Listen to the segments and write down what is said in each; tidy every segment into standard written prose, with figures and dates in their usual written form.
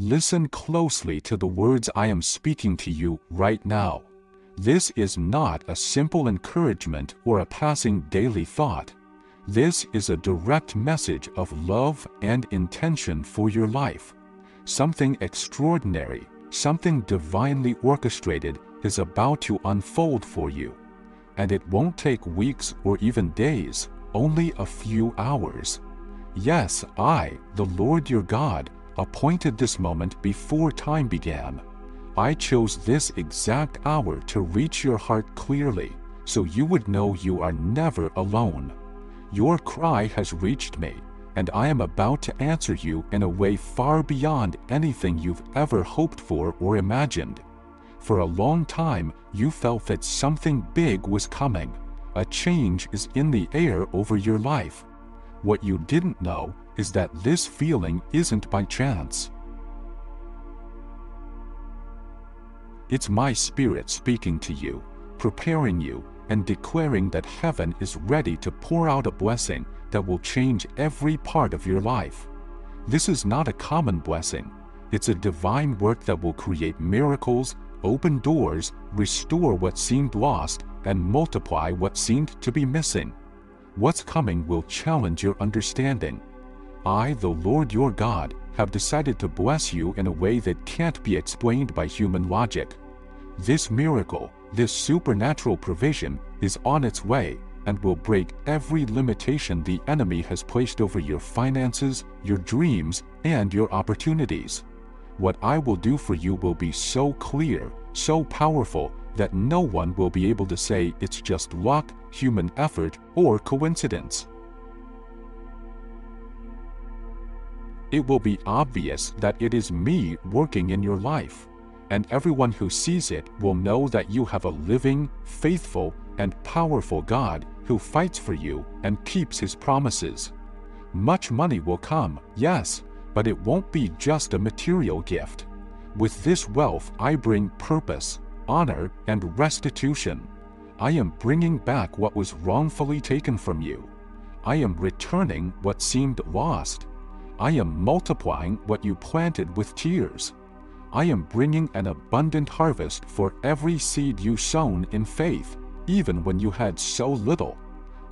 Listen closely to the words I am speaking to you right now. This is not a simple encouragement or a passing daily thought. This is a direct message of love and intention for your life. Something extraordinary, something divinely orchestrated is about to unfold for you. And it won't take weeks or even days, only a few hours. Yes, I, the Lord your God, appointed this moment before time began. I chose this exact hour to reach your heart clearly, so you would know you are never alone. Your cry has reached me, and I am about to answer you in a way far beyond anything you've ever hoped for or imagined. For a long time, you felt that something big was coming. A change is in the air over your life. What you didn't know is that this feeling isn't by chance. It's my Spirit speaking to you, preparing you, and declaring that heaven is ready to pour out a blessing that will change every part of your life. This is not a common blessing. It's a divine work that will create miracles, open doors, restore what seemed lost, and multiply what seemed to be missing. What's coming will challenge your understanding. I, the Lord your God, have decided to bless you in a way that can't be explained by human logic. This miracle, this supernatural provision, is on its way and will break every limitation the enemy has placed over your finances, your dreams, and your opportunities. What I will do for you will be so clear, so powerful, that no one will be able to say it's just luck, human effort, or coincidence. It will be obvious that it is me working in your life, and everyone who sees it will know that you have a living, faithful, and powerful God who fights for you and keeps his promises. Much money will come, yes, but it won't be just a material gift. With this wealth I bring purpose, honor, and restitution. I am bringing back what was wrongfully taken from you. I am returning what seemed lost. I am multiplying what you planted with tears. I am bringing an abundant harvest for every seed you sown in faith, even when you had so little.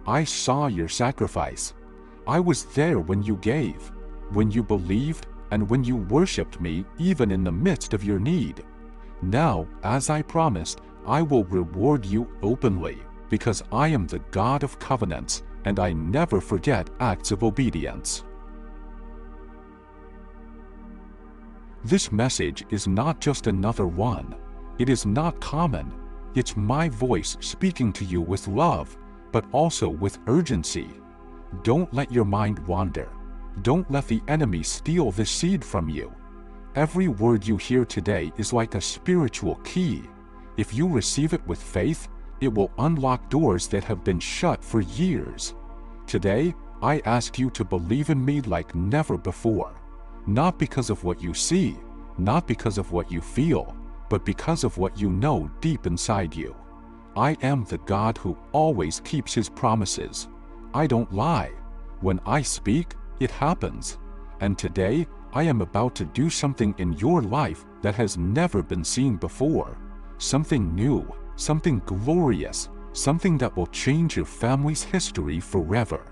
I saw your sacrifice. I was there when you gave, when you believed, and when you worshipped me even in the midst of your need. Now, as I promised, I will reward you openly, because I am the God of covenants, and I never forget acts of obedience. This message is not just another one. It is not common. It's my voice speaking to you with love, but also with urgency. Don't let your mind wander. Don't let the enemy steal this seed from you. Every word you hear today is like a spiritual key. If you receive it with faith, it will unlock doors that have been shut for years. Today, I ask you to believe in me like never before. Not because of what you see, not because of what you feel, but because of what you know deep inside you. I am the God who always keeps his promises. I don't lie. When I speak, it happens. And today, I am about to do something in your life that has never been seen before. Something new, something glorious, something that will change your family's history forever.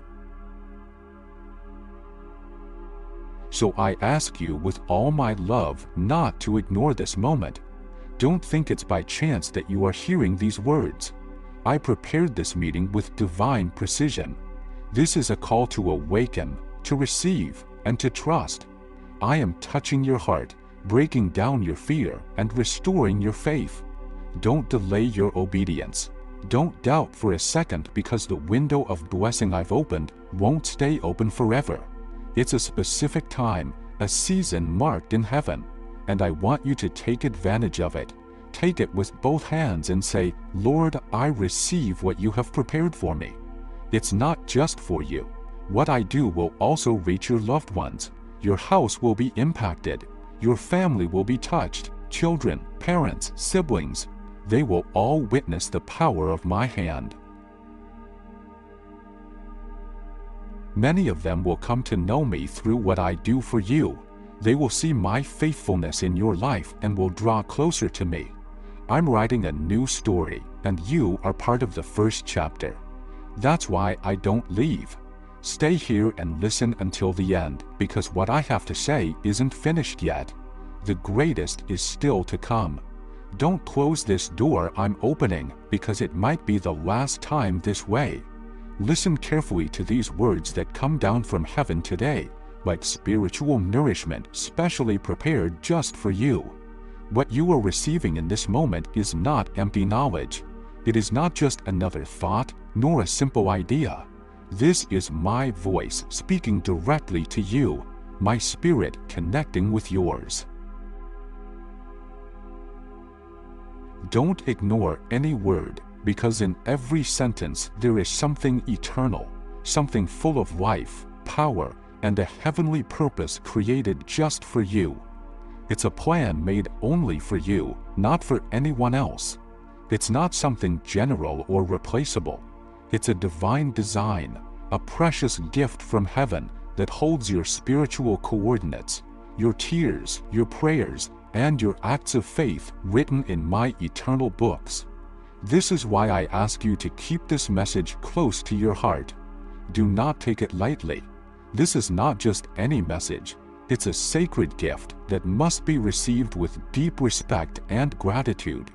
So I ask you with all my love not to ignore this moment. Don't think it's by chance that you are hearing these words. I prepared this meeting with divine precision. This is a call to awaken, to receive, and to trust. I am touching your heart, breaking down your fear, and restoring your faith. Don't delay your obedience. Don't doubt for a second, because the window of blessing I've opened won't stay open forever. It's a specific time, a season marked in heaven, and I want you to take advantage of it. Take it with both hands and say, Lord, I receive what you have prepared for me. It's not just for you. What I do will also reach your loved ones. Your house will be impacted. Your family will be touched. Children, parents, siblings, they will all witness the power of my hand. Many of them will come to know me through what I do for you. They will see my faithfulness in your life and will draw closer to me. I'm writing a new story, and you are part of the first chapter. That's why I don't leave. Stay here and listen until the end, because what I have to say isn't finished yet. The greatest is still to come. Don't close this door I'm opening, because it might be the last time this way. Listen carefully to these words that come down from heaven today, like spiritual nourishment specially prepared just for you. What you are receiving in this moment is not empty knowledge. It is not just another thought, nor a simple idea. This is my voice speaking directly to you, my spirit connecting with yours. Don't ignore any word, because in every sentence there is something eternal, something full of life, power, and a heavenly purpose created just for you. It's a plan made only for you, not for anyone else. It's not something general or replaceable. It's a divine design, a precious gift from heaven that holds your spiritual coordinates, your tears, your prayers, and your acts of faith written in my eternal books. This is why I ask you to keep this message close to your heart. Do not take it lightly. This is not just any message. It's a sacred gift that must be received with deep respect and gratitude.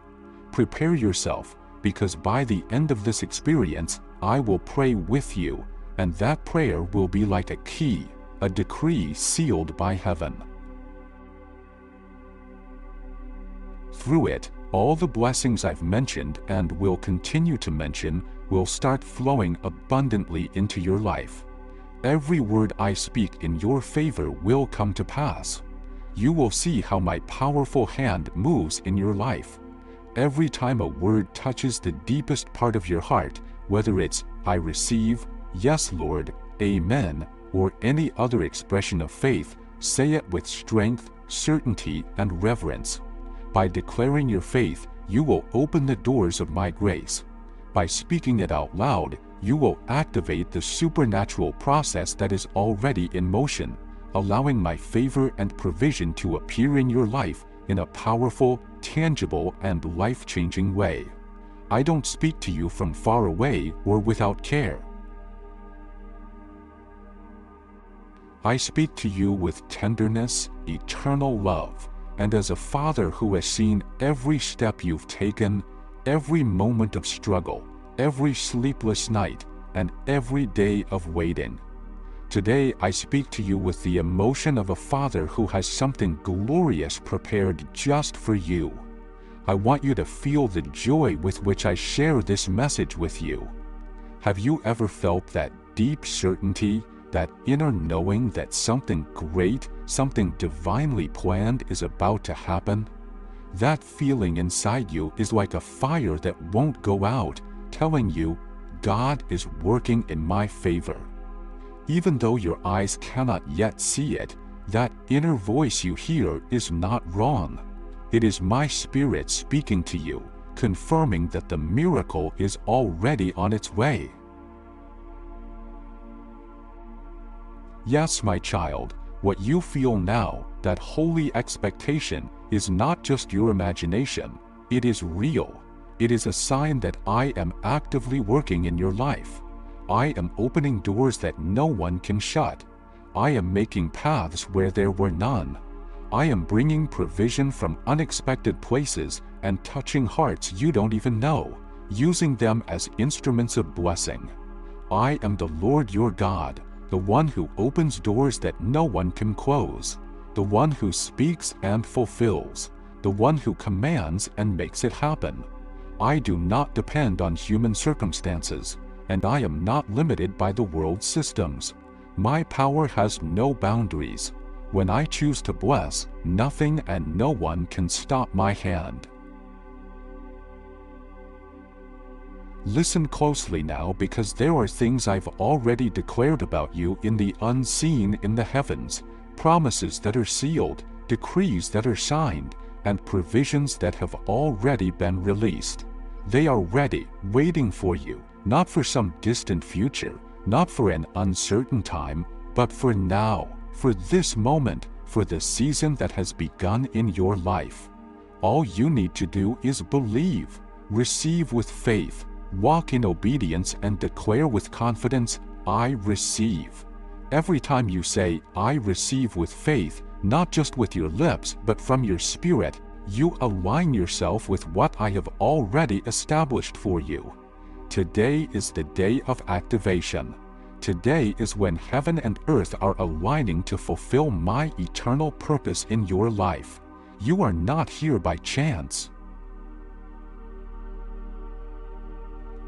Prepare yourself, because by the end of this experience, I will pray with you, and that prayer will be like a key, a decree sealed by heaven. Through it, all the blessings I've mentioned and will continue to mention will start flowing abundantly into your life. Every word I speak in your favor will come to pass. You will see how my powerful hand moves in your life. Every time a word touches the deepest part of your heart, whether it's I receive, yes Lord, amen, or any other expression of faith, say it with strength, certainty, and reverence. By declaring your faith, you will open the doors of my grace. By speaking it out loud, you will activate the supernatural process that is already in motion, allowing my favor and provision to appear in your life in a powerful, tangible, and life-changing way. I don't speak to you from far away or without care. I speak to you with tenderness, eternal love, and as a father who has seen every step you've taken, every moment of struggle, every sleepless night, and every day of waiting. Today I speak to you with the emotion of a father who has something glorious prepared just for you. I want you to feel the joy with which I share this message with you. Have you ever felt that deep certainty, that inner knowing that something great, something divinely planned is about to happen? That feeling inside you is like a fire that won't go out, telling you, God is working in my favor. Even though your eyes cannot yet see it, that inner voice you hear is not wrong. It is my spirit speaking to you, confirming that the miracle is already on its way. Yes, my child, what you feel now, that holy expectation, is not just your imagination. It is real. It is a sign that I am actively working in your life. I am opening doors that no one can shut. I am making paths where there were none. I am bringing provision from unexpected places and touching hearts you don't even know, using them as instruments of blessing. I am the Lord your God, the one who opens doors that no one can close, the one who speaks and fulfills, the one who commands and makes it happen. I do not depend on human circumstances, and I am not limited by the world's systems. My power has no boundaries. When I choose to bless, nothing and no one can stop my hand. Listen closely now, because there are things I've already declared about you in the unseen in the heavens, promises that are sealed, decrees that are signed, and provisions that have already been released. They are ready, waiting for you, not for some distant future, not for an uncertain time, but for now, for this moment, for the season that has begun in your life. All you need to do is believe, receive with faith, walk in obedience, and declare with confidence, I receive. Every time you say, I receive with faith, not just with your lips but from your spirit, you align yourself with what I have already established for you. Today is the day of activation. Today is when heaven and earth are aligning to fulfill my eternal purpose in your life. You are not here by chance.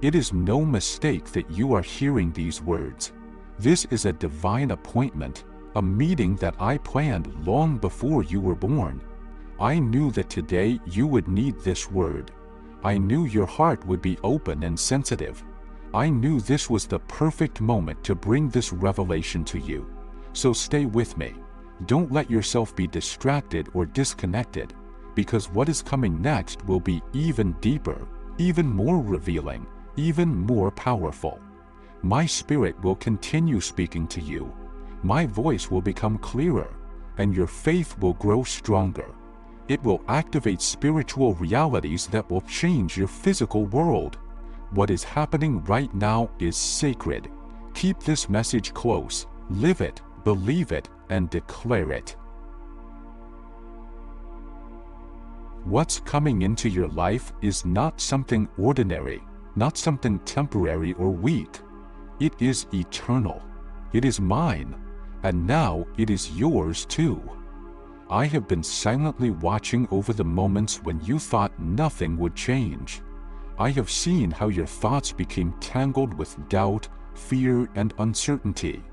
It is no mistake that you are hearing these words. This is a divine appointment, a meeting that I planned long before you were born. I knew that today you would need this word. I knew your heart would be open and sensitive. I knew this was the perfect moment to bring this revelation to you. So stay with me. Don't let yourself be distracted or disconnected, because what is coming next will be even deeper, even more revealing, even more powerful. My spirit will continue speaking to you. My voice will become clearer, and your faith will grow stronger. It will activate spiritual realities that will change your physical world. What is happening right now is sacred. Keep this message close, live it, believe it, and declare it. What's coming into your life is not something ordinary, not something temporary or weak. It is eternal. It is mine, and now it is yours too. I have been silently watching over the moments when you thought nothing would change. I have seen how your thoughts became tangled with doubt, fear, and uncertainty.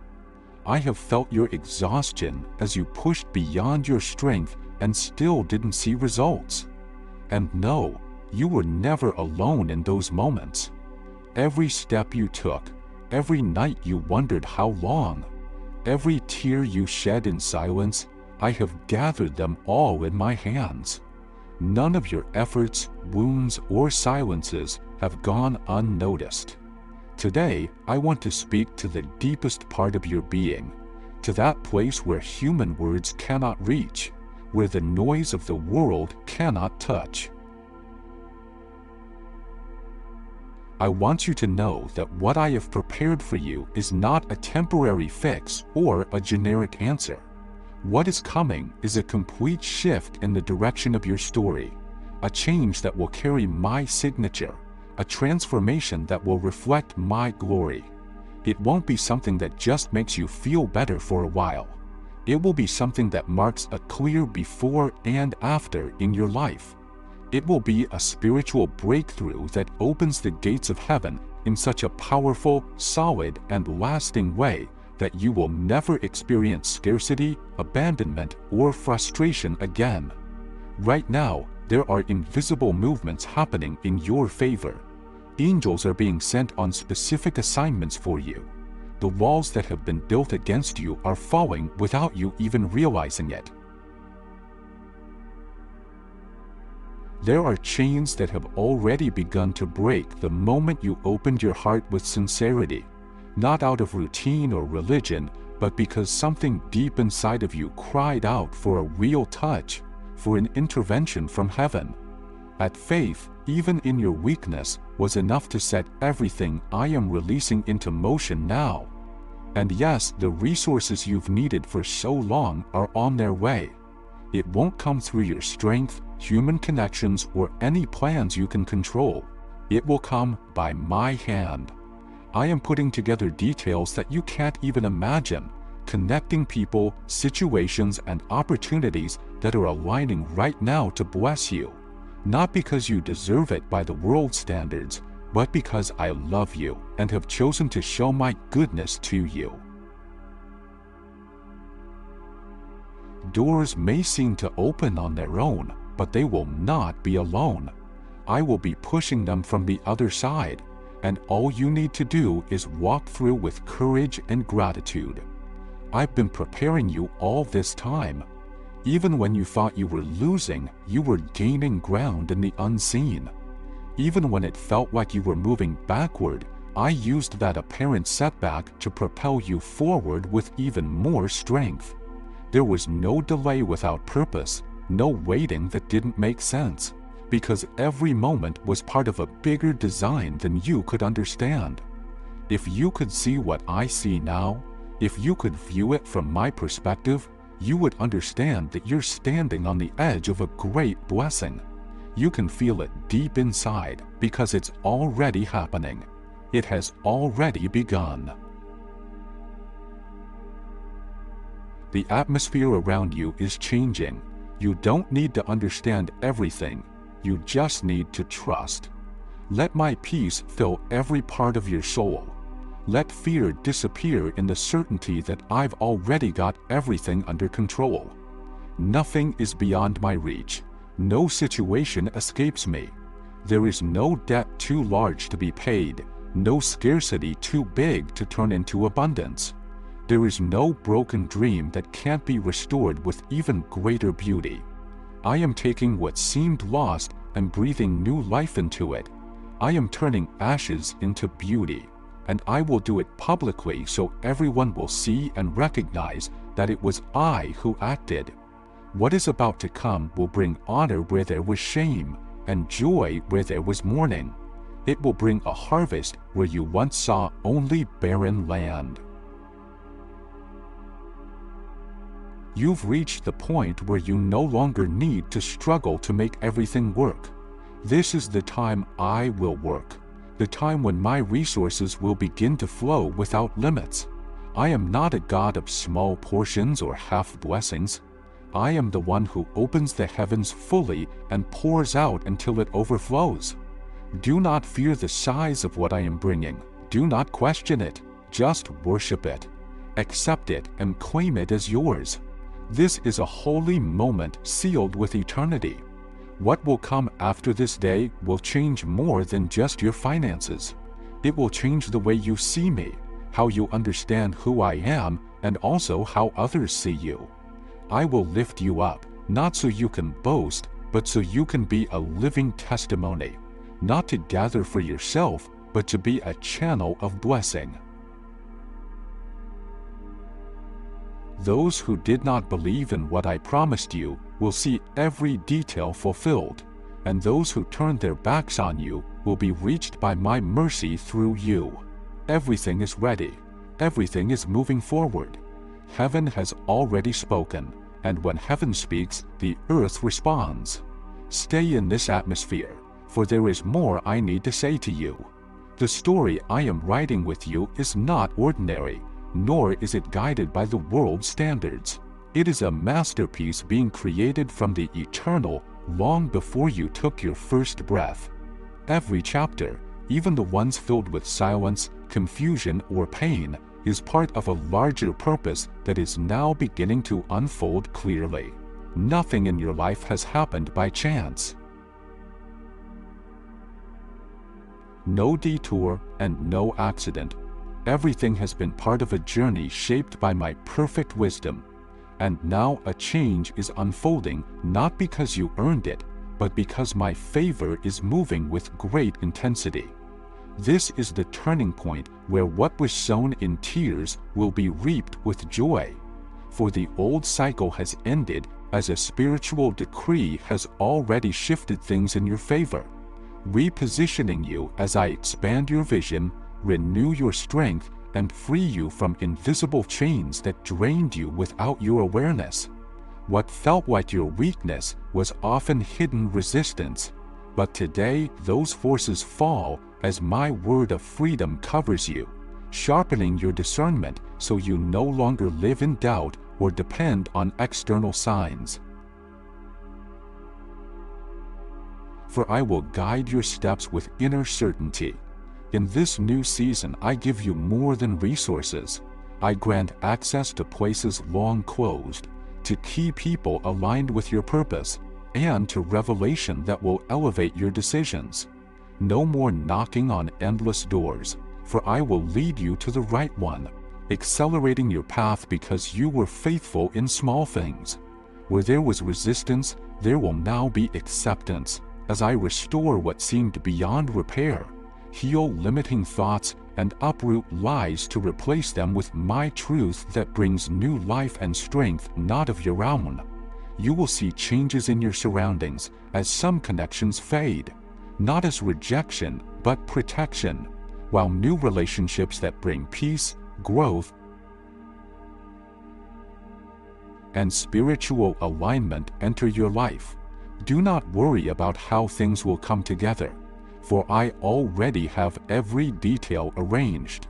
I have felt your exhaustion as you pushed beyond your strength and still didn't see results. And no, you were never alone in those moments. Every step you took, every night you wondered how long, every tear you shed in silence, I have gathered them all in my hands. None of your efforts, wounds, or silences have gone unnoticed. Today, I want to speak to the deepest part of your being, to that place where human words cannot reach, where the noise of the world cannot touch. I want you to know that what I have prepared for you is not a temporary fix or a generic answer. What is coming is a complete shift in the direction of your story, a change that will carry my signature, a transformation that will reflect my glory. It won't be something that just makes you feel better for a while. It will be something that marks a clear before and after in your life. It will be a spiritual breakthrough that opens the gates of heaven in such a powerful, solid, and lasting way that you will never experience scarcity, abandonment, or frustration again. Right now, there are invisible movements happening in your favor. Angels are being sent on specific assignments for you. The walls that have been built against you are falling without you even realizing it. There are chains that have already begun to break the moment you opened your heart with sincerity, not out of routine or religion, but because something deep inside of you cried out for a real touch, for an intervention from heaven. At faith, even in your weakness, was enough to set everything I am releasing into motion now. And yes, the resources you've needed for so long are on their way. It won't come through your strength, human connections, or any plans you can control. It will come by my hand. I am putting together details that you can't even imagine, connecting people, situations, and opportunities that are aligning right now to bless you. Not because you deserve it by the world's standards, but because I love you and have chosen to show my goodness to you. Doors may seem to open on their own, but they will not be alone. I will be pushing them from the other side, and all you need to do is walk through with courage and gratitude. I've been preparing you all this time. Even when you thought you were losing, you were gaining ground in the unseen. Even when it felt like you were moving backward, I used that apparent setback to propel you forward with even more strength. There was no delay without purpose, no waiting that didn't make sense, because every moment was part of a bigger design than you could understand. If you could see what I see now, if you could view it from my perspective, you would understand that you're standing on the edge of a great blessing. You can feel it deep inside because it's already happening. It has already begun. The atmosphere around you is changing. You don't need to understand everything. You just need to trust. Let my peace fill every part of your soul. Let fear disappear in the certainty that I've already got everything under control. Nothing is beyond my reach. No situation escapes me. There is no debt too large to be paid, no scarcity too big to turn into abundance. There is no broken dream that can't be restored with even greater beauty. I am taking what seemed lost and breathing new life into it. I am turning ashes into beauty, and I will do it publicly so everyone will see and recognize that it was I who acted. What is about to come will bring honor where there was shame, and joy where there was mourning. It will bring a harvest where you once saw only barren land. You've reached the point where you no longer need to struggle to make everything work. This is the time I will work, the time when my resources will begin to flow without limits. I am not a God of small portions or half blessings. I am the one who opens the heavens fully and pours out until it overflows. Do not fear the size of what I am bringing. Do not question it. Just worship it. Accept it and claim it as yours. This is a holy moment sealed with eternity. What will come after this day will change more than just your finances. It will change the way you see me, how you understand who I am, and also how others see you. I will lift you up, not so you can boast, but so you can be a living testimony, not to gather for yourself, but to be a channel of blessing. Those who did not believe in what I promised you will see every detail fulfilled, and those who turned their backs on you will be reached by my mercy through you. Everything is ready. Everything is moving forward. Heaven has already spoken, and when heaven speaks, the earth responds. Stay in this atmosphere, for there is more I need to say to you. The story I am writing with you is not ordinary, nor is it guided by the world's standards. It is a masterpiece being created from the eternal long before you took your first breath. Every chapter, even the ones filled with silence, confusion, or pain, is part of a larger purpose that is now beginning to unfold clearly. Nothing in your life has happened by chance. No detour and no accident. Everything has been part of a journey shaped by my perfect wisdom. And now a change is unfolding not because you earned it, but because my favor is moving with great intensity. This is the turning point where what was sown in tears will be reaped with joy. For the old cycle has ended as a spiritual decree has already shifted things in your favor, repositioning you as I expand your vision, renew your strength, and free you from invisible chains that drained you without your awareness. What felt like your weakness was often hidden resistance, but today those forces fall as my word of freedom covers you, sharpening your discernment so you no longer live in doubt or depend on external signs. For I will guide your steps with inner certainty. In this new season, I give you more than resources. I grant access to places long closed, to key people aligned with your purpose, and to revelation that will elevate your decisions. No more knocking on endless doors, for I will lead you to the right one, accelerating your path because you were faithful in small things. Where there was resistance, there will now be acceptance, as I restore what seemed beyond repair, heal limiting thoughts, and uproot lies to replace them with my truth that brings new life and strength, not of your own. You will see changes in your surroundings as some connections fade, not as rejection, but protection, while new relationships that bring peace, growth, and spiritual alignment enter your life. Do not worry about how things will come together, for I already have every detail arranged.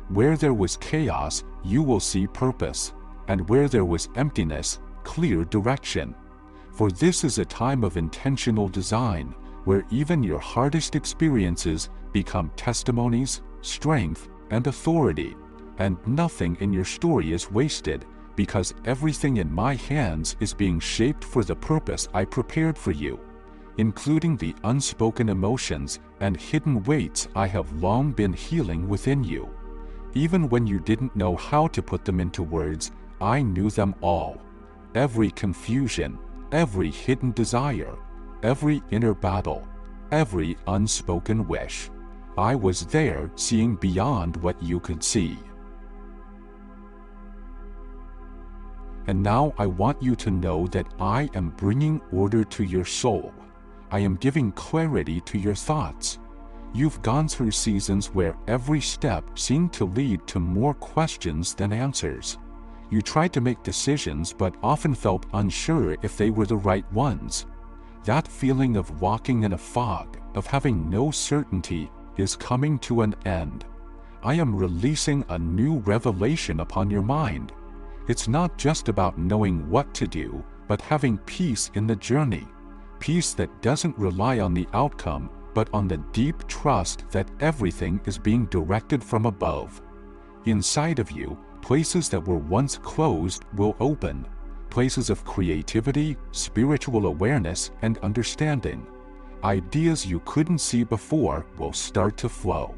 Where there was chaos, you will see purpose, and where there was emptiness, clear direction. For this is a time of intentional design, where even your hardest experiences become testimonies, strength, and authority, and nothing in your story is wasted, because everything in my hands is being shaped for the purpose I prepared for you, including the unspoken emotions and hidden weights I have long been healing within you. Even when you didn't know how to put them into words, I knew them all. Every confusion, every hidden desire, every inner battle, every unspoken wish. I was there, seeing beyond what you could see. And now I want you to know that I am bringing order to your soul. I am giving clarity to your thoughts. You've gone through seasons where every step seemed to lead to more questions than answers. You tried to make decisions but often felt unsure if they were the right ones. That feeling of walking in a fog, of having no certainty, is coming to an end. I am releasing a new revelation upon your mind. It's not just about knowing what to do, but having peace in the journey. Peace that doesn't rely on the outcome, but on the deep trust that everything is being directed from above. Inside of you, places that were once closed will open. Places of creativity, spiritual awareness, and understanding. Ideas you couldn't see before will start to flow.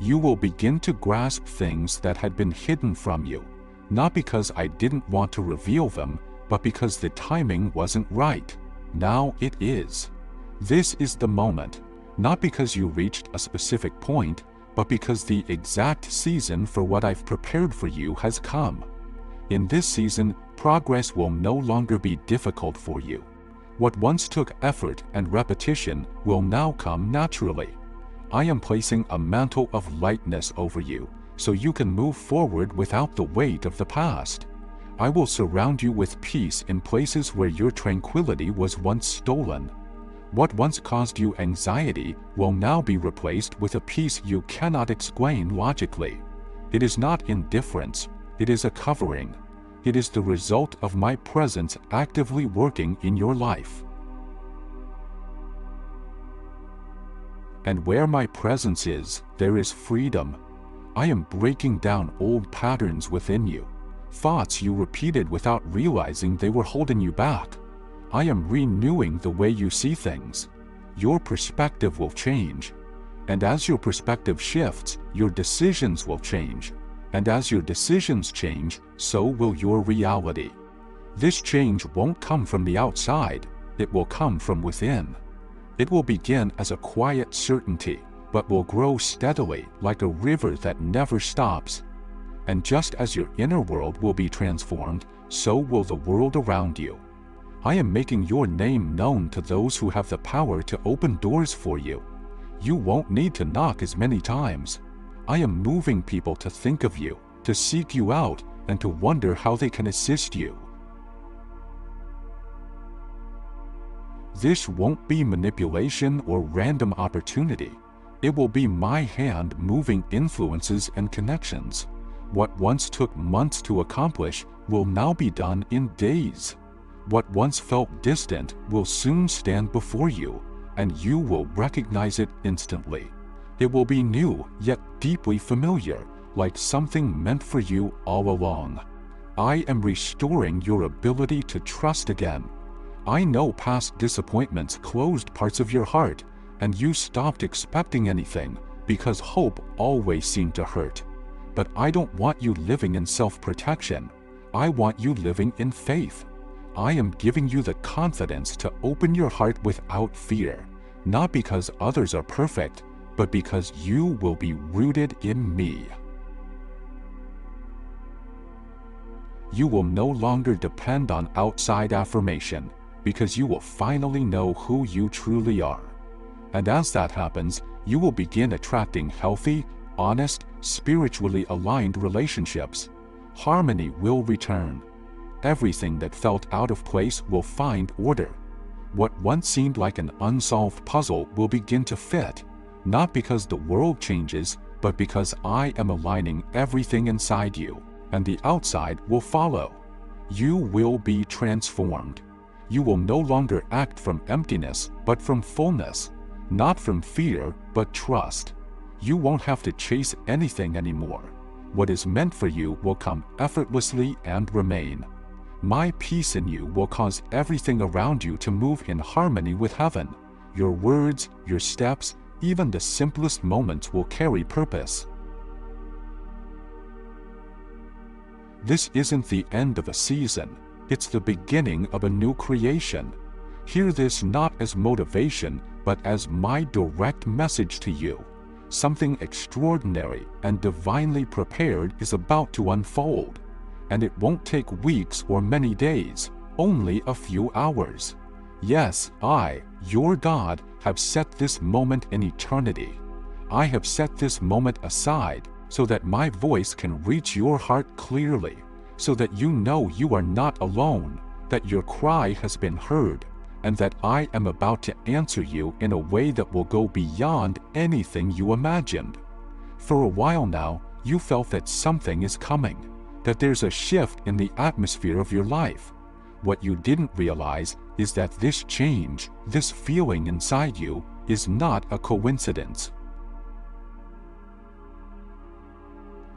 You will begin to grasp things that had been hidden from you, not because I didn't want to reveal them, but because the timing wasn't right. Now it is. This is the moment, not because you reached a specific point, but because the exact season for what I've prepared for you has come. In this season, progress will no longer be difficult for you. What once took effort and repetition will now come naturally. I am placing a mantle of lightness over you, so you can move forward without the weight of the past. I will surround you with peace in places where your tranquility was once stolen. What once caused you anxiety will now be replaced with a peace you cannot explain logically. It is not indifference, it is a covering. It is the result of my presence actively working in your life. And where my presence is, there is freedom. I am breaking down old patterns within you, thoughts you repeated without realizing they were holding you back. I am renewing the way you see things. Your perspective will change. And as your perspective shifts, your decisions will change. And as your decisions change, so will your reality. This change won't come from the outside, it will come from within. It will begin as a quiet certainty, but will grow steadily like a river that never stops. And just as your inner world will be transformed, so will the world around you. I am making your name known to those who have the power to open doors for you. You won't need to knock as many times. I am moving people to think of you, to seek you out, and to wonder how they can assist you. This won't be manipulation or random opportunity. It will be my hand moving influences and connections. What once took months to accomplish will now be done in days. What once felt distant will soon stand before you, and you will recognize it instantly. It will be new, yet deeply familiar, like something meant for you all along. I am restoring your ability to trust again. I know past disappointments closed parts of your heart, and you stopped expecting anything because hope always seemed to hurt. But I don't want you living in self-protection. I want you living in faith. I am giving you the confidence to open your heart without fear, not because others are perfect, but because you will be rooted in me. You will no longer depend on outside affirmation, because you will finally know who you truly are. And as that happens, you will begin attracting healthy, honest, spiritually aligned relationships. Harmony will return. Everything that felt out of place will find order. What once seemed like an unsolved puzzle will begin to fit, not because the world changes, but because I am aligning everything inside you, and the outside will follow. You will be transformed. You will no longer act from emptiness, but from fullness, not from fear, but trust. You won't have to chase anything anymore. What is meant for you will come effortlessly and remain. My peace in you will cause everything around you to move in harmony with heaven. Your words, your steps, even the simplest moments will carry purpose. This isn't the end of a season, it's the beginning of a new creation. Hear this not as motivation, but as my direct message to you. Something extraordinary and divinely prepared is about to unfold. And it won't take weeks or many days, only a few hours. Yes, I, your God, have set this moment in eternity. I have set this moment aside so that my voice can reach your heart clearly, so that you know you are not alone, that your cry has been heard, and that I am about to answer you in a way that will go beyond anything you imagined. For a while now, you felt that something is coming, that there's a shift in the atmosphere of your life. What you didn't realize is that this change, this feeling inside you, is not a coincidence.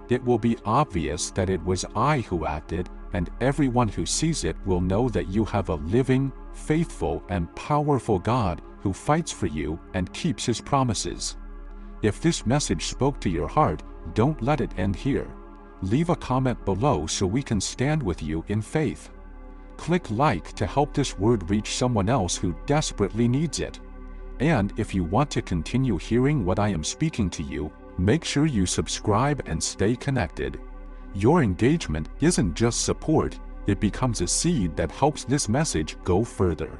It will be obvious that it was I who acted, and everyone who sees it will know that you have a living, faithful, and powerful God who fights for you and keeps his promises. If this message spoke to your heart, don't let it end here. Leave a comment below so we can stand with you in faith. Click like to help this word reach someone else who desperately needs it. And if you want to continue hearing what I am speaking to you, make sure you subscribe and stay connected. Your engagement isn't just support, it becomes a seed that helps this message go further.